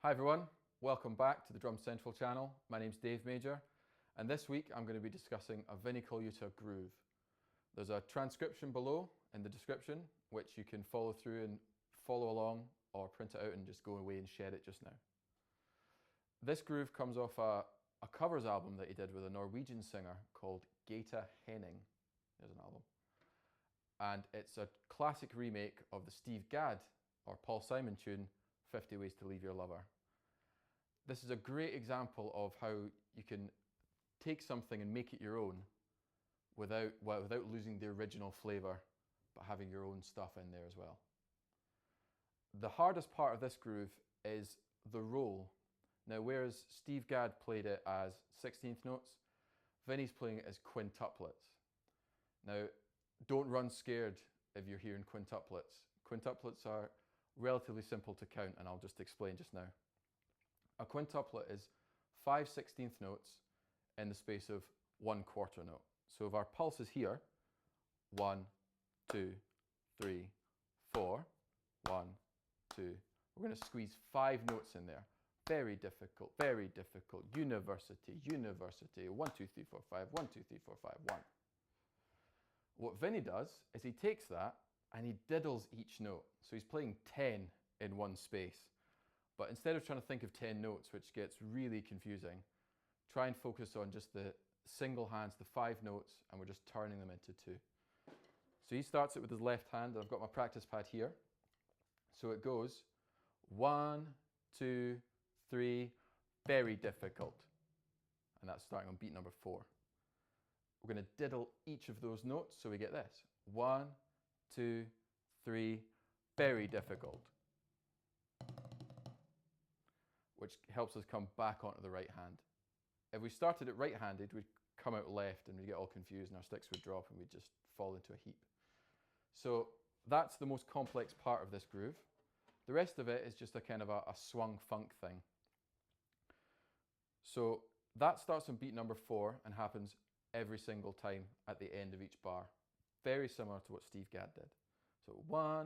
Hi everyone, welcome back to the Drum Central channel. My name's Dave Major, and this week I'm going to be discussing a Vinnie Colaiuta groove. There's a transcription below in the description which you can follow through and follow along, or print it out and just go away and share it just now. This groove comes off a covers album that he did with a Norwegian singer called Gaeta Henning. There's an album. And it's a classic remake of the Steve Gadd or Paul Simon tune 50 Ways to Leave Your Lover. This is a great example of how you can take something and make it your own without losing the original flavour, but having your own stuff in there as well. The hardest part of this groove is the roll. Now, whereas Steve Gadd played it as 16th notes, Vinnie's playing it as quintuplets. Now, don't run scared if you're hearing quintuplets. Quintuplets are relatively simple to count, and I'll just explain just now. A quintuplet is 5 16th notes in the space of 1 quarter note. So if our pulse is here, 1, 2, 3, 4, 1, 2, we're going to squeeze 5 notes in there. Very difficult, university, 1, 2, 3, 4, 5, 1, 2, 3, 4, 5, 1. What Vinnie does is he takes that and he diddles each note. So he's playing 10 in one space. But instead of trying to think of 10 notes, which gets really confusing, try and focus on just the single hands, the 5 notes, and we're just turning them into 2. So he starts it with his left hand, and I've got my practice pad here. So it goes 1, 2, 3, very difficult. And that's starting on beat number 4. We're going to diddle each of those notes, so we get this. 1, 2, 3, very difficult. Which helps us come back onto the right hand. If we started it right-handed, we'd come out left and we'd get all confused and our sticks would drop and we'd just fall into a heap. So that's the most complex part of this groove. The rest of it is just a kind of a swung funk thing. So that starts on beat number 4 and happens every single time at the end of each bar. Very similar to what Steve Gadd did. So 1,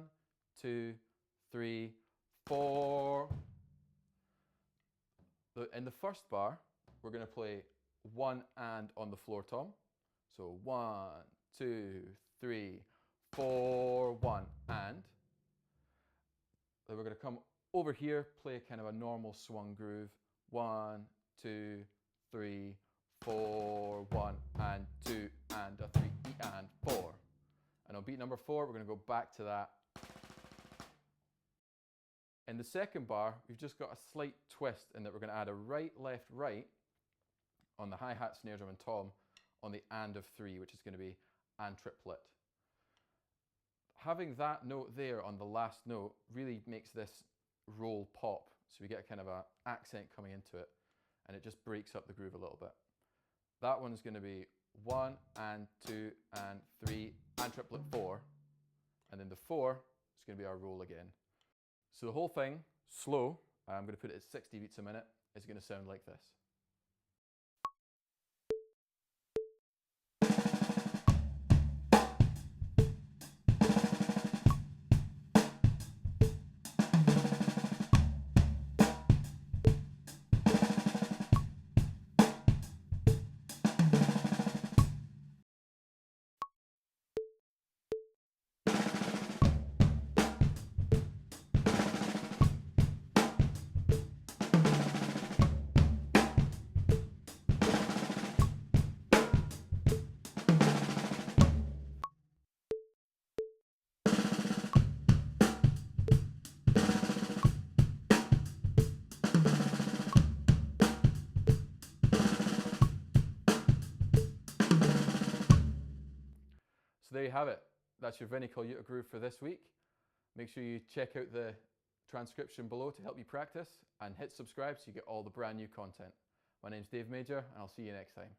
2, 3, 4. In the first bar, we're going to play 1 and on the floor tom. So 1, 2, 3, 4, 1 and. Then we're going to come over here, play kind of a normal swung groove. 1, 2, 3, 4, 1 and 2 and a 3 and 4. And on beat number 4, we're going to go back to that. In the second bar, we've just got a slight twist in that we're going to add a right, left, right on the hi-hat, snare drum and tom on the and of 3, which is going to be and triplet. Having that note there on the last note really makes this roll pop. So we get a kind of an accent coming into it, and it just breaks up the groove a little bit. That one's going to be 1 and 2 and 3 and triplet 4, and then the 4 is going to be our roll again. So the whole thing, slow, I'm going to put it at 60 beats a minute, is going to sound like this. So there you have it. That's your Vinnie Colaiuta groove for this week. Make sure you check out the transcription below to help you practice, and hit subscribe so you get all the brand new content. My name's Dave Major, and I'll see you next time.